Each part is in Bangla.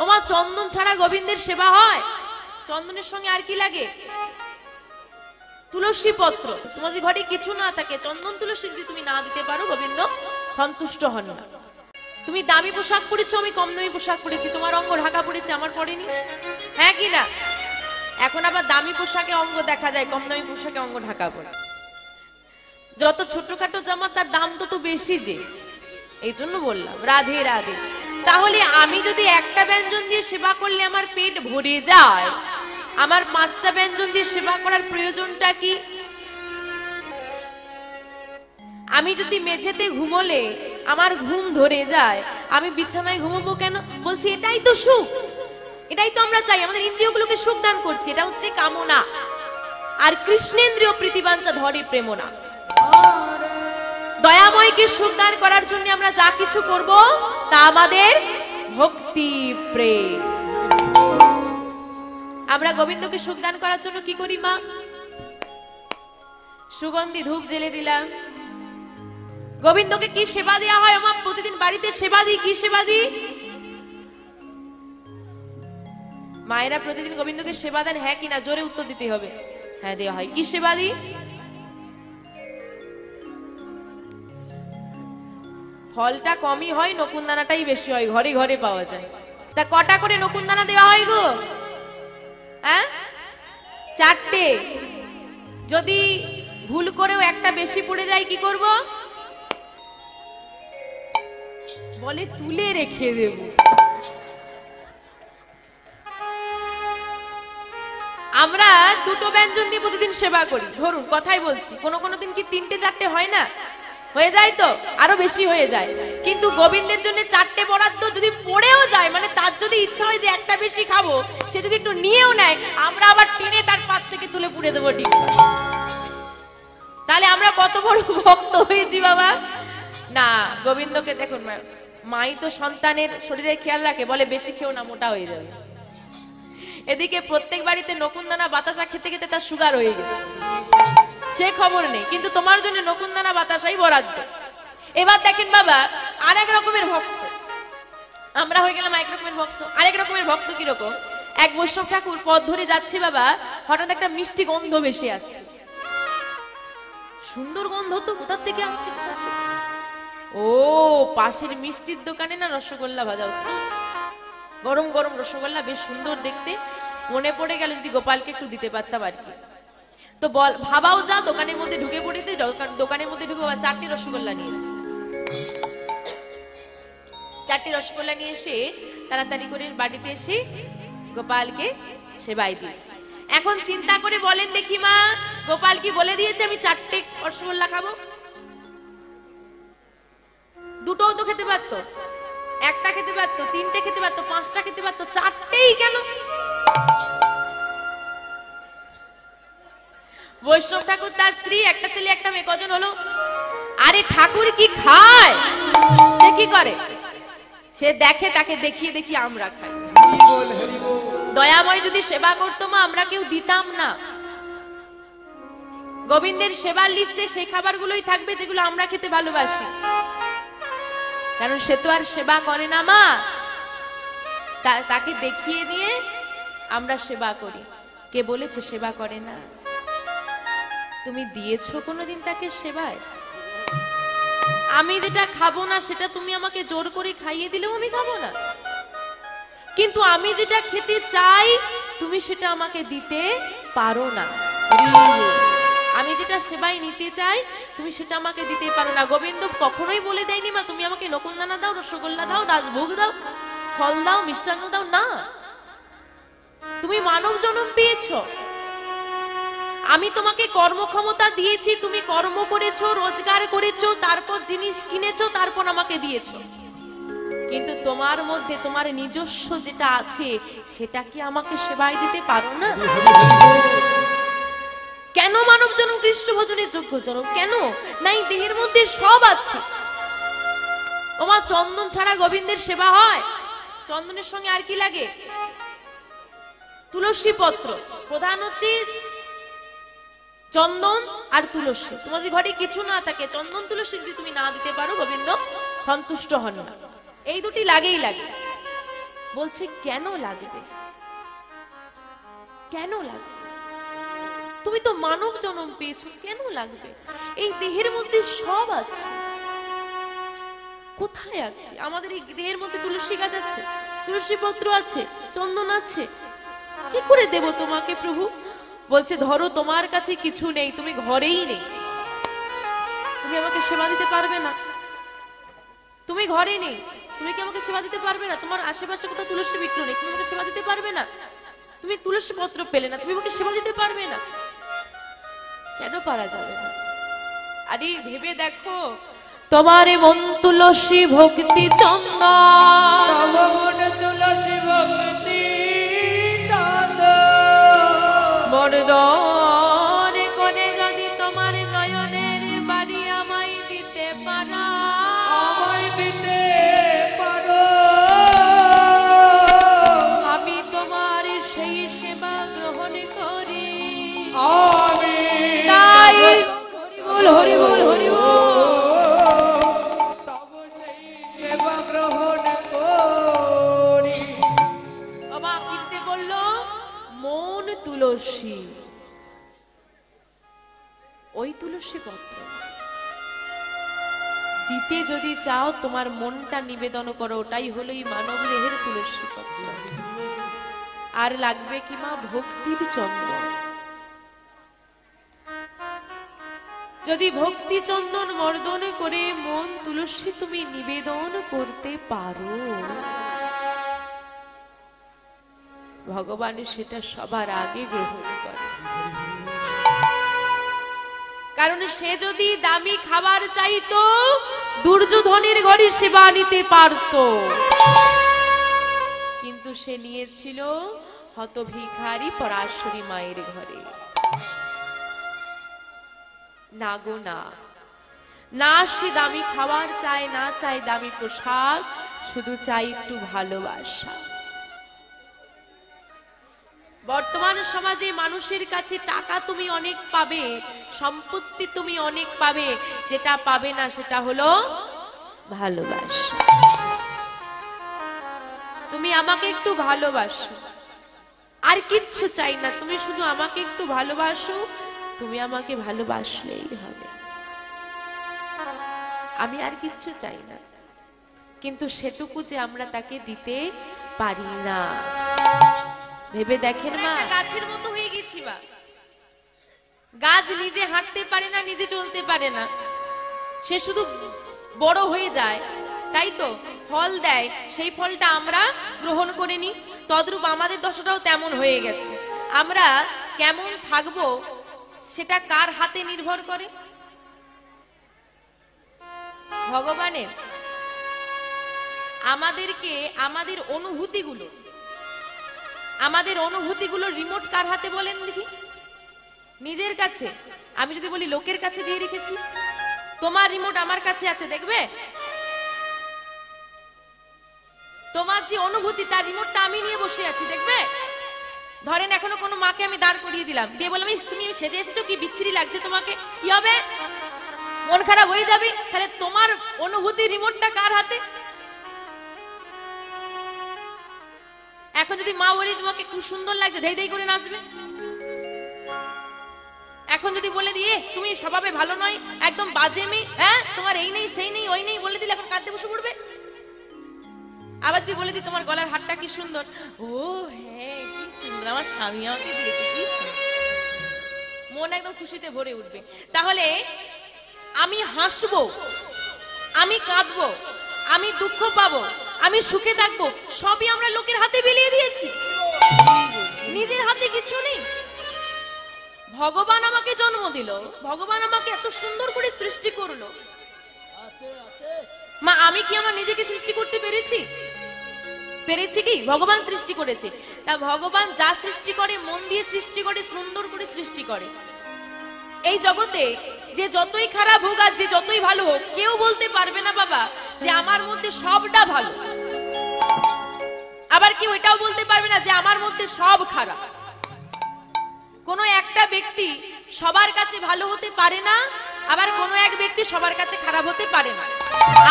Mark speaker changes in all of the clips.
Speaker 1: ওমা চন্দন ছাড়া গোবিন্দের সেবা হয়? চন্দনের সঙ্গে আর কি লাগে? তুলসী পত্র। তোমাদের ঘরে কিছু না থাকে, চন্দন তুলসী যদি তুমি না দিতে পারো, গোবিন্দ সন্তুষ্ট হন না। তুমি দামি পোশাক পরেছো, আমি কম দামি পোশাক পরেছি, তোমার অঙ্গ ঢাকা পড়েছে, আমার পড়েনি, হ্যাঁ কি না? এখন আবার দামি পোশাকে অঙ্গ দেখা যায়, কম দামি পোশাকে অঙ্গ ঢাকা পড়ে। যত ছোটখাটো জামা তার দাম তত বেশি, যে এই জন্য বললাম রাধে রাধে। তাহলে আমি যদি একটা ব্যঞ্জন দিয়ে সেবা করলে আমার পেট ভরে যায়, আমার 5টা ব্যঞ্জন দিয়ে সেবা করার প্রয়োজনটা কি? আমি যদি মেঝেতে ঘুমোলে আমার ঘুম ধরে যায়, আমি বিছানায় ঘুমোবো কেন? বলছি এটাই তো সুখ, এটাই তো আমরা চাই, আমাদের ইন্দ্রিয়গুলোকে সুখ দান করছি, এটা হচ্ছে কামনা। আর কৃষ্ণেন্দ্রিয় প্রীতিবাঞ্ছা ধরে প্রেমনা। দয়াময়কে সুখ দান করার জন্য আমরা যা কিছু করব তা আমাদের ভক্তি প্রেম। আমরা গোবিন্দকে সুখ দান করার জন্য কি করি মা? সুগন্ধি ধূপ জ্বেলে দিলাম। গোবিন্দকে কি সেবা দেওয়া হয়? আমার প্রতিদিন বাড়িতে সেবা দিই। কি সেবা দিই? মায়েরা প্রতিদিন গোবিন্দকে সেবা দেন, হ্যাঁ কিনা? জোরে উত্তর দিতে হবে। হ্যাঁ দেওয়া হয়। কি সেবা দিই? ফলটা কমই হয়, নকুনদানাটাই বেশি হয়, ঘরে ঘরে পাওয়া যায়। তা কটা করে নকুনদানা দেওয়া হয় গো? হ্যাঁ, 4টে। যদি ভুল করেও একটা বেশি পড়ে যায় কি করব? বলে তুলে রেখে দেব। আমরা 2টো ব্যঞ্জন দিয়ে প্রতিদিন সেবা করি, ধরুন কথাই বলছি, কোনো দিন কি 3টে 4টে হয় না? হয়ে যায় তো, আরো বেশি হয়ে যায়। কিন্তু গোবিন্দের জন্য 4টে বরাদ্দ যদি পড়েও যায়, মানে তার যদি ইচ্ছা হয় যে একটা বেশি খাবো, সে যদি একটু নিয়েও নেয়, আমরা আবার টেনে তার পাত থেকে তুলে পুড়ে দেবো ঠিক। তাহলে আমরা কত বড় ভক্ত হয়েছি বাবা। না, গোবিন্দকে দেখুন, মাই তো সন্তানের শরীরের খেয়াল রাখে, বলে বেশি খেও না, মোটা হয়ে যাবে। এদিকে প্রত্যেক বাড়িতে নকুনদানা বাতাসা খেতে খেতে তার সুগার হয়ে গেছে, সে খবর নেই, কিন্তু তোমার জন্য নকুনদানা বাতাসাই বরাদ্দ। এবার দেখেন বাবা, আরেক রকমের ভক্ত আমরা হয়ে গেলাম, এক রকমের ভক্ত। আরেক রকমের ভক্ত কিরকম? এক বৈষ্ণব ঠাকুর পথ ধরে যাচ্ছে বাবা, হঠাৎ একটা মিষ্টি গন্ধ ভেসে আসছে, সুন্দর গন্ধ তো, কোথার থেকে আসছে? ও পাশের মিষ্টির দোকানে না রসগোল্লা ভাজা হচ্ছে, গরম গরম রসগোল্লা, বেশ সুন্দর দেখতে। মনে পড়ে গেল যদি গোপালকে একটু দিতে পারতাম আর কি। তো বল, ভাবাও যা, দোকানের মধ্যে ঢুকে পড়েছে, দোকানের মধ্যে ঢুকে 4টে রসগোল্লা নিয়েছে। 4টে রসগোল্লা নিয়ে এসে তাড়াতাড়ি করে বাড়িতে এসে গোপালকে সেবাই দিয়েছে। এখন চিন্তা করে বলেন দেখি মা, গোপাল কি বলে দিয়েছে আমি 4টে রসগোল্লা খাবো? 2টোও তো খেতে পারতো, 1টা খেতে পারতো, 3টে খেতে পারতো, 5টা খেতে পারতো, 4টেই কেন? বৈষ্ণব ঠাকুর, তার স্ত্রী, একটা ছেলে একটা মেয়ে, কজন হলো? আরে ঠাকুর কি খায়? সে কি করে? সে দেখে, তাকে দেখিয়ে দেখিয়ে আমরা খাই। দয়াময় যদি সেবা করতো মা, আমরা কেউ দিতাম না। গোবিন্দের সেবার লিস্টে সেই খাবারগুলোই থাকবে যেগুলো আমরা খেতে ভালোবাসি, কারণ সে তো আর সেবা করে না মা, তাকে দেখিয়ে দিয়ে আমরা সেবা করি। কে বলেছে সেবা করে না? তুমি দিয়েছো কোনোদিন তাকে সেবায়? আমি যেটা খাবো না সেটা তুমি আমাকে জোর করে খাইয়ে দিলেও আমি খাবো না, কিন্তু আমি যেটা খেতে চাই তুমি সেটা আমাকে দিতে পারো না। আমি যেটা সেবায় নিতে চাই তুমি সেটা আমাকে দিতে পারো না। গোবিন্দ কখনোই বলে দেয়নি মা তুমি আমাকে নকুনদানা দাও, রসগোল্লা দাও, রাজভোগ দাও, ফল দাও, মিষ্টান্ন দাও, না। তুমি মানব জন্ম পেয়েছো, আমি তোমাকে কর্মক্ষমতা দিয়েছি, তুমি কর্ম করেছো, রোজগার করেছো, তারপর জিনিস কিনেছো, তারপর আমাকে দিয়েছো, কিন্তু তোমার মধ্যে তোমার নিজস্ব যেটা আছে সেটা কি আমাকে সেবায় দিতে পারো না? কেন মানব জন্ম কৃষ্ণ ভজনের যোগ্য জন্ম? কেন নাই? দেহের মধ্যে সব আছে। ওমা চন্দন ছাড়া গোবিন্দের সেবা হয়? চন্দনের সঙ্গে আর কি লাগে? তুলসী পত্র। প্রধান হচ্ছে চন্দন আর তুলসী। তোমাদের ঘরে কিছু না থাকে, চন্দন তুলসী যদি তুমি না দিতে পারো, গোবিন্দ সন্তুষ্ট হন না। এই দুটি লাগেই লাগে। বলছে কেন লাগবে, কেন লাগবে? তুমি তো মানব জন্ম পেয়েছো, কেন লাগবে? এই দেহের মধ্যে সব আছে। কোথায় আছে? আমাদের এই দেহের মধ্যে তুলসী গাছ আছে, তুলসী পত্র আছে, চন্দন আছে, কি করে দেব তোমাকে প্রভু? বলছে ধরো তোমার কাছে কিছু নেই, তুমি ঘরেই নেই, তুমি আমাকে সেবা দিতে পারবে না। তুমি ঘরে নেই, তুমি কি আমাকে সেবা দিতে পারবে না? তোমার আশেপাশে কোথাও তুলসী বৃক্ষ নেই, তুমি আমাকে সেবা দিতে পারবে না। তুমি তুলসী পত্র পেলে না, তুমি আমাকে সেবা দিতে পারবে না। কেন পারা যাবে না? আরে ভেবে দেখো, তোমার মন তুলসী ভক্তি চন্দন,
Speaker 2: তুলসী ভক্তি
Speaker 1: বরদন করে যদি তোমার নয়নের বাড়ি আমায় দিতে পারো,
Speaker 2: আমায় দিতে পারো,
Speaker 1: আমি তোমার সেই সেবা গ্রহণ করি।
Speaker 2: আমি
Speaker 1: তাই হরি বল, হরি বল, হরি বল।
Speaker 2: তব সেই সেবা গ্রহণ করি।
Speaker 1: বাবা কিনতে বললো মন তুলসী, ওই তুলসী পত্র দিতে যদি চাও তোমার মনটা নিবেদন করো, ওটাই হলো এই মানব দেহের তুলসী পত্র। আর লাগবে কি মা? ভক্তির চন্দন। যদি ভক্তি চন্দন মর্দন করে মন তুলসী তুমি নিবেদন করতে পারো, ভগবান সেটা সবার আগে গ্রহণ করে। কারণ সে যদি দামি খাবার চাইতো, দুর্যোধনের ঘরে সেবা নিতে পারত, কিন্তু সে নিয়েছিল হতভিখারী পরাশরী মায়ের ঘরে। না গো না, না সে দামি খাবার চায়, না চায় দামি পোশাক, শুধু চাই একটু ভালোবাসা। বর্তমান সমাজে মানুষের কাছে টাকা তুমি অনেক পাবে, সম্পত্তি তুমি অনেক পাবে, যেটা পাবে না সেটা হলো ভালোবাসা। তুমি আমাকে একটু ভালোবাসো, আর কিচ্ছু চাই না, তুমি শুধু আমাকে একটু ভালোবাসো, তুমি আমাকে ভালোবাসলেই হবে, আমি আর কিচ্ছু চাই না। কিন্তু সেটুকু যে আমরা তাকে দিতে পারি না। ভেবে দেখেন মা, গাছের মতো হয়ে গেছি মা। গাছ নিজে হাঁটতে পারে না, নিজে চলতে পারে না, সে শুধু বড় হয়ে যায়, তাই তো ফল দেয়, সেই ফলটা আমরা গ্রহণ করে নিই। তদ্রূপ আমাদের দশাটাও তেমন হয়ে গেছে। আমরা কেমন থাকবো সেটা কার হাতে নির্ভর করে? ভগবানের। আমাদেরকে আমাদের অনুভূতিগুলো রিমোট কার হাতে বলেন দেখি? নিজের কাছে। আমি যদি বলি লোকের কাছে দিয়ে রেখেছি, তোমার রিমোট আমার কাছে আছে, দেখবে? তোমার যে অনুভূতি তার রিমোটটা আমি নিয়ে বসে আছি, দেখবে? ধরেন এখনো কোনো মাকে আমি দাঁড় করিয়ে দিলাম, দিয়ে বললাম তুমি সেজে এসেছো, কি বিচ্ছিরি লাগছে তোমাকে, কি হবে? মন খারাপ হয়ে যাবে। তাহলে তোমার অনুভূতি রিমোটটা কার হাতে? এখন যদি মা বলি তোমাকে খুব সুন্দর লাগছে, ধেই ধেই করে নাচবে। এখন যদি বলে দিয়ে তুমি স্বভাবে ভালো নয়, একদম বাজে মেয়ে, হ্যাঁ তোমার এই নেই সেই নেই ওই নেই বলে দিলে এখন কাঁদতে বসে পড়বে। আবার যদি বলে দিই তোমার গলার হারটা কি সুন্দর, ও হ্যাঁ কি সুন্দর, আমার স্বামী আমাকে দিয়েছে, কি সুন্দর, মন একদম খুশিতে ভরে উঠবে। তাহলে আমি হাসবো, আমি কাঁদবো, আমি দুঃখ পাবো, আমি সুখে থাকবো, সবই আমরা লোকের হাতে বিলিয়ে দিয়েছি, নিজের হাতে কিছু নেই। ভগবান আমাকে জন্ম দিল, ভগবান আমাকে এত সুন্দর করে সৃষ্টি করলো, মা আমি কি আমার নিজেকে সৃষ্টি করতে পেরেছি? পেরেছি কি? ভগবান সৃষ্টি করেছে। তা ভগবান যা সৃষ্টি করে মন দিয়ে সৃষ্টি করে, সুন্দর করে সৃষ্টি করে। এই জগতে যে যতই খারাপ হোক আর যে যতই ভালো হোক, কেউ বলতে পারবে না বাবা যে আমার মধ্যে সবটা ভালো, আবার কেউ এটাও বলতে পারবে না যে আমার মধ্যে সব খারাপ। কোনো একটা ব্যক্তি সবার কাছে ভালো হতে পারে না, আবার কোনো এক ব্যক্তি সবার কাছে খারাপ হতে পারে না।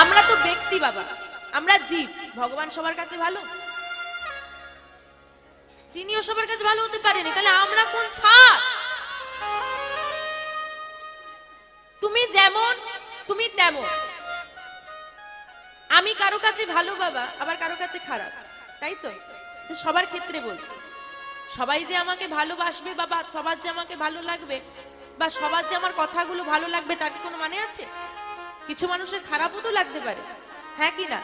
Speaker 1: আমরা তো ব্যক্তি বাবা, আমরা জীব, ভগবান সবার কাছে ভালো তিনিও সবার কাছে ভালো হতে পারেনি, তাহলে আমরা কোন ছাড়? তুমি যেমন তুমি তেমন। আমি কারো কাছে ভালো বাবা, আবার কারো কাছে খারাপ, তাই তো? সবার ক্ষেত্রে বলছি, সবাই যে আমাকে ভালোবাসবে বাবা, সবার যে আমাকে ভালো লাগবে বা সবার যে আমার কথাগুলো ভালো লাগবে তার কি কোনো মানে আছে? কিছু মানুষের খারাপও তো লাগতে পারে, হ্যাঁ কি না?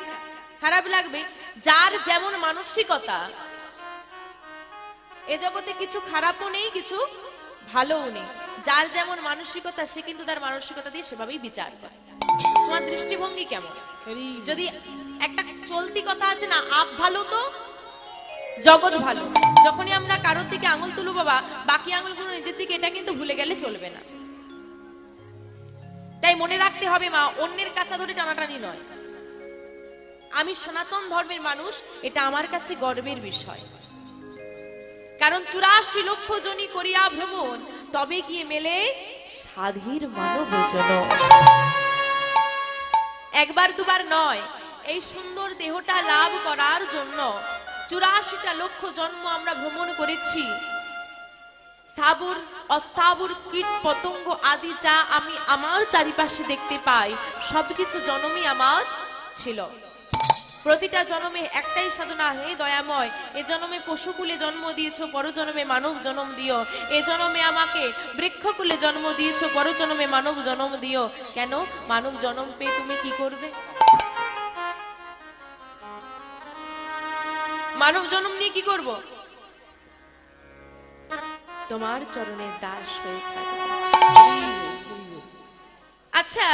Speaker 1: খারাপ লাগবে। যার যেমন মানসিকতা, এ জগতে কিছু খারাপও নেই, কিছু ভালোও নেই। যার যেমন মানসিকতা, সে কিন্তু তার মানসিকতা দিয়ে সেভাবেই বিচার করে। তোমার দৃষ্টিভঙ্গি কেমন? যদি একটা চলতি কথা আছে না, আপ ভালো তো জগৎ ভালো। যখনই আমরা কারোর দিকে আঙুল তুলবো বাবা, বাকি আঙুলগুলো নিজের দিকে, এটা কিন্তু ভুলে গেলে চলবে না। তাই মনে রাখতে হবে মা, অন্যের কাছা ধরে টানাটানি নয়। আমি সনাতন ধর্মের মানুষ, এটা আমার কাছে গর্বের বিষয়। কারণ 84 লক্ষ জনি করিয়া ভ্রমণ, তবে গিয়ে মেলে সাধীর মানব জন। একবার দুবার নয়, এই সুন্দর দেহটা লাভ করার জন্য 84টা লক্ষ জন্ম আমরা ভ্রমণ করেছি। স্থাবর অস্থাবর কীট পতঙ্গ আদি যা আমি আমার চারিপাশে দেখতে পাই, সবকিছু জন্মই আমার ছিল। প্রতিটা জন্মে একটাই সাধনা, হে দয়াময়, এ জন্মে পশুকুলে জন্ম দিয়েছো, পরজন্মে মানব জন্ম দিও। এ জন্মে আমাকে বৃক্ষকুলে জন্ম দিয়েছো, পরজন্মে মানব জন্ম দিও। কেন? মানব জন্ম পেয়ে তুমি কি করবে? মানব জন্ম নিয়ে কি করব? তোমার চরণে দাস হয়ে থাকবো। আচ্ছা,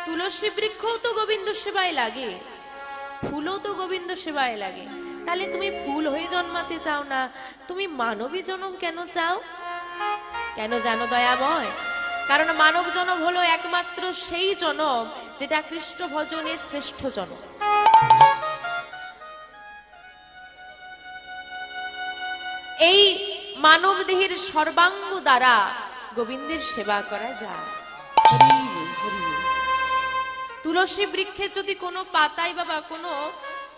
Speaker 1: তুলসী বৃক্ষও তো গোবিন্দ সেবায় লাগে, ফুলও তো গোবিন্দ সেবায় লাগে। তাহলে তুমি ফুল হয়ে জন্মাতে চাও না, তুমি মানবী জন্ম কেন চাও? কেন জানো দয়াময়? কারণ মানব জন্ম হলো একমাত্র সেই জন্ম যেটা কৃষ্ণ ভজনের শ্রেষ্ঠ জন্ম। এই মানব দেহের সর্বাঙ্গ দ্বারা গোবিন্দের সেবা করা যায়। তুলসী বৃক্ষে যদি কোনো পাতায় বাবা কোনো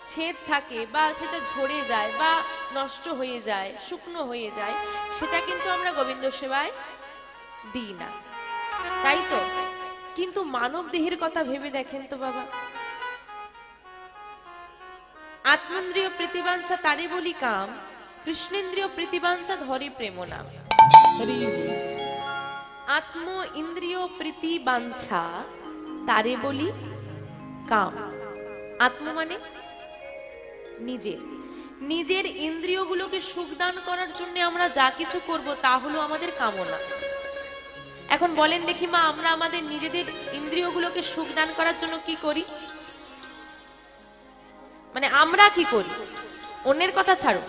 Speaker 1: ছেদ থাকে বা সেটা ঝরে যায় বা নষ্ট হয়ে যায়, শুকনো হয়ে যায়, সেটা কিন্তু আমরা গোবিন্দ সেবায় দিই না, তাই তো? কিন্তু মানব দেহের কথা ভেবে দেখেন তো বাবা, আত্মেন্দ্রিয় প্রীতিবাঞ্ছা তারে বলি কাম, কৃষ্ণেন্দ্রিয় প্রীতিবাঞ্ছা ধরে প্রেম নাম। আত্ম ইন্দ্রিয় প্রীতিবাঞ্ছা তারে বলি কাম। আত্ম মানে নিজের, নিজের ইন্দ্রিয়গুলোকে সুখদান করার জন্য আমরা যা কিছু করব তা হলো আমাদের কামনা। এখন বলেন দেখি মা, আমরা আমাদের নিজেদের ইন্দ্রিয়গুলোকে সুখদান করার জন্য কি করি? মানে আমরা কি করি? অন্যের কথা ছাড়ো,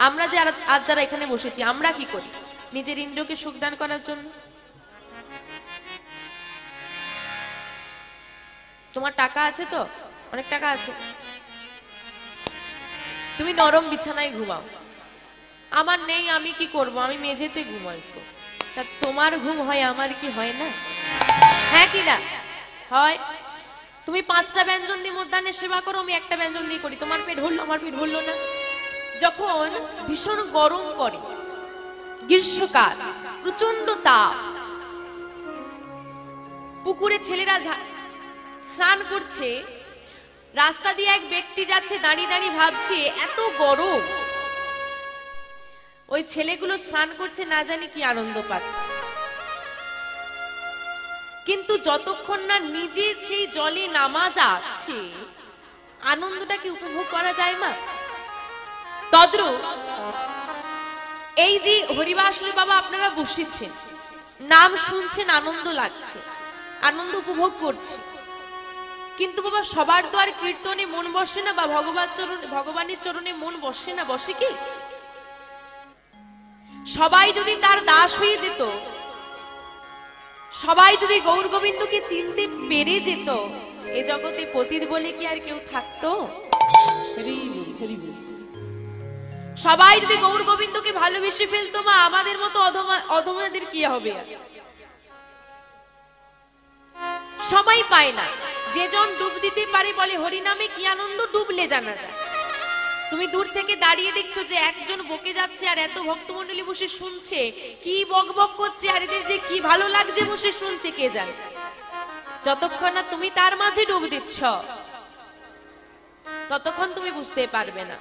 Speaker 1: আমরা যে আজ যারা এখানে বসেছি, আমরা কি করি নিজের ইন্দ্রিয়কে সুখদান করার জন্য? তোমার টাকা আছে তো, অনেক টাকা আছে, তুমি নরম বিছানায় ঘুমাও। আমার নেই, আমি কি করব? আমি মেঝেতে ঘুমাই। তো তা তোমার ঘুম হয়, আমার কি হয় না? হ্যাঁ কি না হয়? তুমি 5টা ব্যঞ্জন দিয়ে মধ্যাহ্নের সেবা করো, আমি একটা ব্যঞ্জন দিয়ে করি। তোমার পেট ভরলো, আমার পেট ভরলো না। যখন ভীষণ গরম পড়ে, গ্রীষ্মকাল, প্রচন্ড তাপ, পুকুরে ছেলেরা স্নান করছে, রাস্তা দিয়ে এক ব্যক্তি যাচ্ছে, দাঁড়িয়ে দাঁড়িয়ে ভাবছে এত গরম, ওই ছেলেগুলো স্নান করছে, না জানি কি আনন্দ পাচ্ছে। কিন্তু যতক্ষণ না নিজে সেই জলে নামা যাচ্ছে, আনন্দটাকে উপভোগ করা যায় মা? তদ্রূপ এই যে হরিবাসরে বাবা আপনারা বসেছেন, নাম শুনছেন, আনন্দ লাগছে, আনন্দ উপভোগ করছে, কিন্তু বাবা সবার তো আর কীর্তনে মন বসে না বা ভগবানের চরণে মন বসে না। বসে কি? সবাই যদি তার দাস হয়ে যেত, সবাই যদি গৌর গোবিন্দকে চিনতে পেরে যেত, এ জগতে পতিত বলে কি আর কেউ থাকতো? সবাই যদি গৌর গোবিন্দকে ভালোবেসে ফেলতো মা, আমাদের মতো অধমাদের কি হবে? সবাই পায় না। যে জন ডুব দিতে পারে বলে হরি নামে কি আনন্দ ডুবলে জানা যায়। তুমি দূর থেকে দাঁড়িয়ে দেখছো যে একজন বকে যাচ্ছে আর এত ভক্তমণ্ডলী বসে শুনছে, কি বকবক করছে আর এদের যে কি ভালো লাগছে বসে শুনছে কে জানে। যতক্ষণ না তুমি তার মাঝে ডুব দিচ্ছ ততক্ষণ তুমি বুঝতে পারবে না।